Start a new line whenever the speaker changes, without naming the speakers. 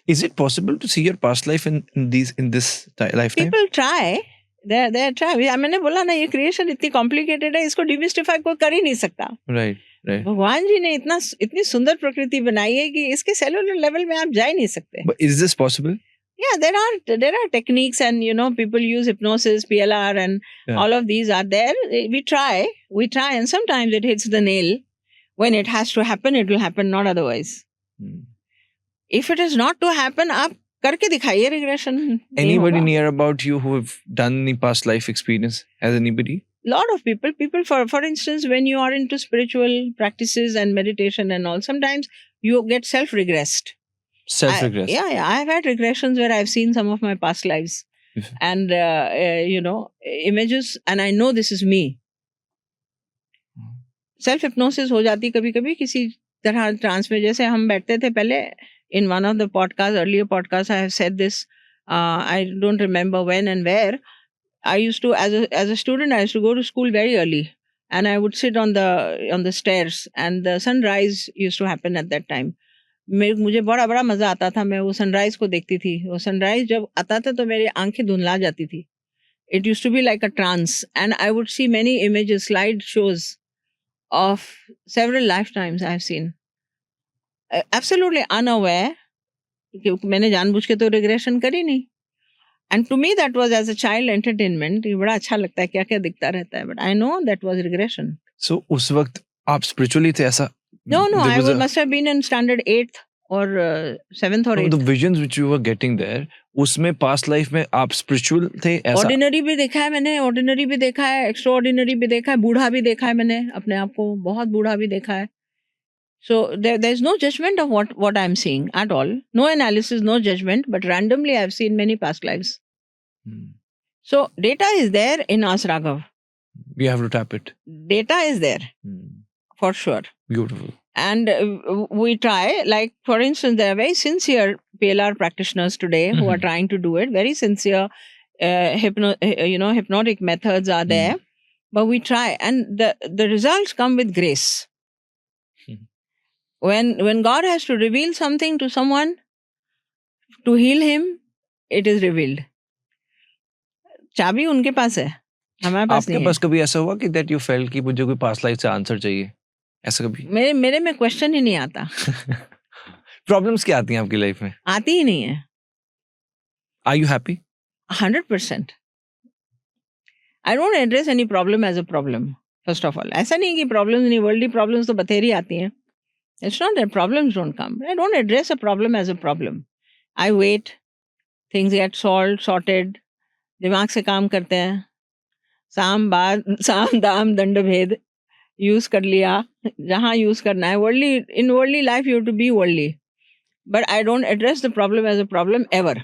Is it possible to see your past life in this lifetime?
People try. They try. मैंने बोला ना, ये creation इतनी complicated है, इसको डिमिस्टिफाई कोई कर ही नहीं सकता.
Right.
भगवान जी ने इतनी सुंदर प्रकृति बनाई है कि इसके सेलुलर लेवल में आप जा ही नहीं सकते.
But is this possible?
Yeah, there are techniques, and people use hypnosis, PLR, and all of these are there. We try, and sometimes it hits the nail. When it has to happen, it will happen, not otherwise. If it is not to happen, आप करके दिखाइए regression.
Anybody near about you who have done the past life experience? Has anybody?
Lot of people. For instance, when you are into spiritual practices and meditation and all, sometimes you get self-regressed.
Self-regress.
Yeah. I've had regressions where I've seen some of my past lives and, images, and I know this is me. Self-hypnosis हो जाती कभी-कभी किसी तरह trans में. जैसे हम बैठते थे पहले, in one of the earlier podcasts, I have said this. I don't remember when and where. I used to, as a student, I used to go to school very early, and I would sit on the stairs, and the sunrise used to happen at that time. मुझे बड़ा मजा आता था. मैं वो sunrise को देखती थी. वो सनराइज जब आता था तो मेरी आंखें धुंधला जाती थी. It used to be like a trance, and I would see many images, slide shows of several lifetimes I've seen. Absolutely unaware कि मैंने जानबूझ के तो regression करी नहीं. And to me that was, as a child, entertainment. ये बड़ा अच्छा लगता है, क्या क्या दिखता रहता है. But I know that was regression.
So उस वक्त आप spiritually थे ऐसा?
No, I must have been in standard 8th or 7th or 8th.
The visions which you were getting there, उसमें past life में आप spiritual थे ऐसा?
Ordinary भी देखा है मैंने, ordinary भी देखा है, extraordinary भी देखा है, बूढ़ा भी देखा है मैंने अपने आप को, बहुत बूढ़ा भी देखा है. So there's no judgment of what I'm seeing at all. No analysis, no judgment, but randomly I've seen many past lives. So data is there in us, Raghav.
We have to tap it.
Data is there, for sure.
Beautiful.
And we try, like, for instance, there are very sincere PLR practitioners today who are trying to do it. Very sincere, hypnotic methods are there. But we try, and the results come with grace. When God has to reveal something to someone, to heal him, it is revealed. चाबी उनके पास है, हमारे पास नहीं है.
आपके पास कभी ऐसा हुआ कि that you felt कि मुझे कोई past life से आंसर चाहिए? ऐसा कभी?
मेरे में क्वेश्चन ही नहीं आता.
प्रॉब्लम्स क्या आती हैं आपकी लाइफ में?
आती ही नहीं है.
Are you happy?
100%. I don't address any problem as a problem. First of all, ऐसा नहीं कि problems नहीं, worldly problems तो बथेरी आती हैं. It's not that problems don't come. I don't address a problem as a problem. I wait. Things get sorted. दिमाग से काम करते हैं. साम दाम दंड भेद यूज कर लिया जहाँ यूज करना है. In worldly life you have to be worldly, but I don't address the problem as a problem ever.